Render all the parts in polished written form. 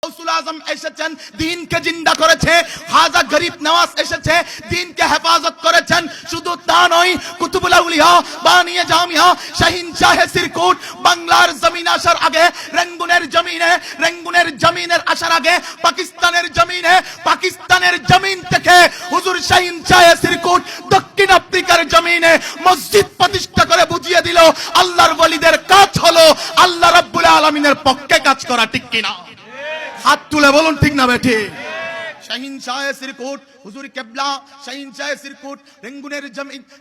গৌসুল আজম এসেছেন দিনকে জিন্দা করেছে, খাজা গরিব নওয়াজ এসেছে দিনকে হেফাজত করেছেন। শুধু তা নয়, কুতুবুল আউলিয়া বানিয়ে জামিয়া শাহিনশাহ সিরকুট বাংলার জমিন আসার আগে, রেঙ্গুনের জমিনের আসার আগে পাকিস্তানের জমিন থেকে হুজুর শাহিনশাহ সিরকুট দক্ষিণ আফ্রিকার জমিনে মসজিদ প্রতিষ্ঠা করে বুঝিয়ে দিল আল্লাহর ওলিদের কাজ হলো আল্লাহ রাব্বুল আলামিনের পক্ষে কাজ করা। ঠিক কিনা? হাত তুলে বলুন ঠিক না বেঠি? শাহিনশাহ সিরকুট হুজুর কেবলা শাহিনশাহ সিরকুট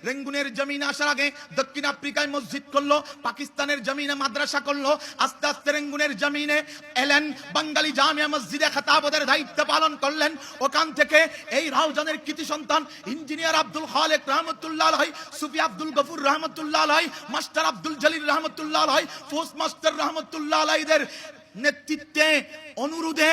রেঙ্গুনের জমিনে আসার আগে দক্ষিণ আফ্রিকায় মসজিদ করলো, পাকিস্তানের জমিনে মাদ্রাসা করলো, আস্তে আস্তে রেঙ্গুনের জমিনে এলেন, বাঙালি জামিয়া মসজিদে খেতাবতের দায়িত্ব পালন করলেন। ওখান থেকে এই রাউজানের কৃতি সন্তান ইঞ্জিনিয়ার আব্দুল খালেক রহমতুল্লাহ আলাইহি, সুফি আব্দুল গফুর রহমতুল্লাহ আলাইহি, মাস্টার আব্দুল জলিল রহমতুল্লাহ আলাইহি, ফোর্স মাস্টার রহমতুল্লাহ আলাইহিদের নেতৃত্বে অনুরোধে,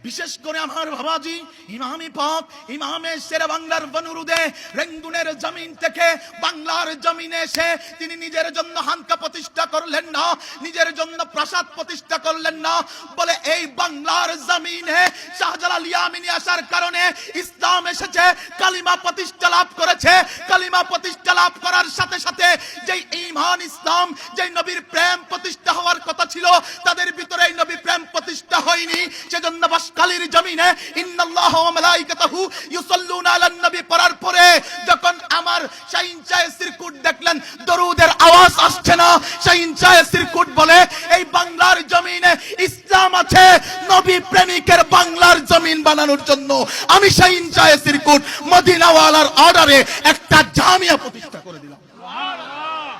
বিশেষ করে আমার বাবাজি ইমামে পাক ইমামে শেরে বাংলার অনুরোধে রেঙ্গুনের জমিন থেকে বাংলার জমিনে এসে তিনি নিজের জন্য হানকা প্রতিষ্ঠা করলেন না, নিজের জন্য প্রাসাদ প্রতিষ্ঠা করলেন না, বলে এই বাংলার জমিনে শাহজালাল ইয়ামিনী আসার কারণে ইসলাম এসেছে, কালিমা প্রতিষ্ঠা লাভ করেছে। কালিমা প্রতিষ্ঠা লাভ করার সাথে সাথে যেই ঈমান ইসলাম, যেই নবীর প্রেম প্রতিষ্ঠা হওয়ার কথা ছিল, তাদের ভিতরে এই নবী প্রেম প্রতিষ্ঠা হয়নি। সেজন্য কালির জমিনে ইন্নাল্লাহ ওয়া মালাইকাতাহু ইউসাল্লুনা আলান নবী পড়ার পরে যখন আমার শাহিনশাহ সিরকুট দেখলেন দরুদের আওয়াজ আসছে না, শাহিনশাহ সিরকুট বলে এই বাংলার জমিনে ইসলাম আছে, নবী প্রেমিকের বাংলার জমিন বানানোর জন্য আমি শাহিনশাহ সিরকুট মদিনাওয়ালার অর্ডারে একটা জামিয়া প্রতিষ্ঠা করে দিলাম। সুবহানাল্লাহ।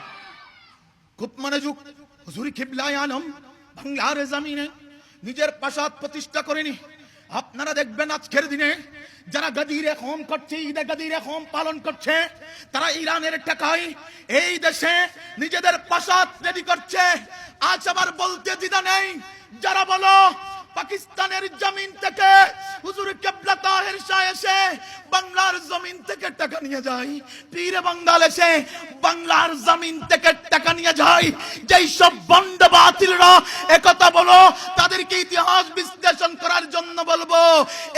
খুব মনোযোগ। হুজুর কিবলায়ে আলম বাংলার জমিনে নিজের প্রাসাদ প্রতিষ্ঠা করেনি। আপনারা দেখবেন আজকের দিনে যারা গাদিরে কম করছে, ঈদে গাদিরে কম পালন করছে, তারা ইরানের টাকায় এই দেশে নিজেদের প্রাসাদ রেডি করছে। আজ আবার বলতে দ্বিধা নেই, যারা বলো পাকিস্তানের জমিন থেকে হুজুর কিবলা তাহের শাহ এসে বাংলার জমিন থেকে টাকা নিয়ে যায়, পীরে বাঙ্গাল এসে বাংলার জমিন থেকে টাকা নিয়ে যায়, যেই সব বন্ড বাতিলরা একথা বলো, তাদেরকে ইতিহাস বিশ্লেষণ করার জন্য বলবো,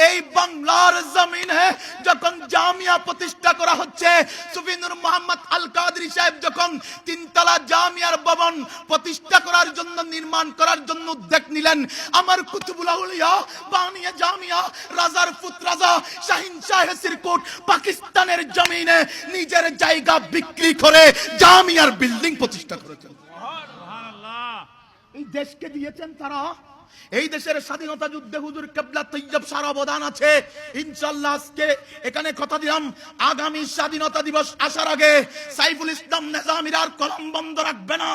এই বাংলার জমিনে যখন জামিয়া প্রতিষ্ঠা করা হচ্ছে, সুফি নূর মোহাম্মদ আল কাদরি সাহেব যখন তিনতলা জামিয়ার ভবন প্রতিষ্ঠা করার জন্য, নির্মাণ করার জন্য উদ্যোগ নিলেন, আমার কুতুবুল আউলিয়া বানিয়া জামিয়া রাজার পুত্র রাজা শাহিনশাহ সিরকুট পাকিস্তানের জমিনে নিজের জায়গা বিক্রি করে জামিয়ার বিল্ডিং প্রতিষ্ঠা করেছেন। সুবহানাল্লাহ। এই দেশকে দিয়েছেন তারা। এই দেশের স্বাধীনতা যুদ্ধে হুজুর কিবলা তৈয়ব সারা অবদান আছে। ইনশাআল্লাহ আজকে এখানে কথা দিলাম, আগামী স্বাধীনতা দিবস আসার আগে সাইফুল ইসলাম নিজামীর আর কলম বন্ধ রাখবে না।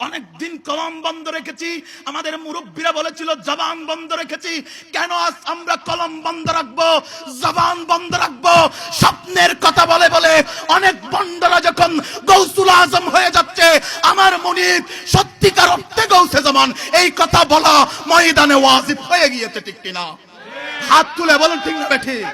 অনেকদিন কলম বন্ধ রেখেছি, আমাদের মুরব্বীরা বলেছিল জবান বন্ধ রেখেছি, কেন আজ আমরা কলম বন্ধ রাখবো, জবান বন্ধ রাখবো? স্বপ্নের কথা বলে বলে অনেক বন্ডরা যখন গৌসুল আজম হয়ে যাচ্ছে, আমার মুনির সত্যিকার অর্থে গৌসে জামান, এই কথা বলা ময়দানে ওয়াজিব হয়ে গিয়েছে। ঠিক কিনা? হাত তুলে বলুন ঠিক না বেঠিক?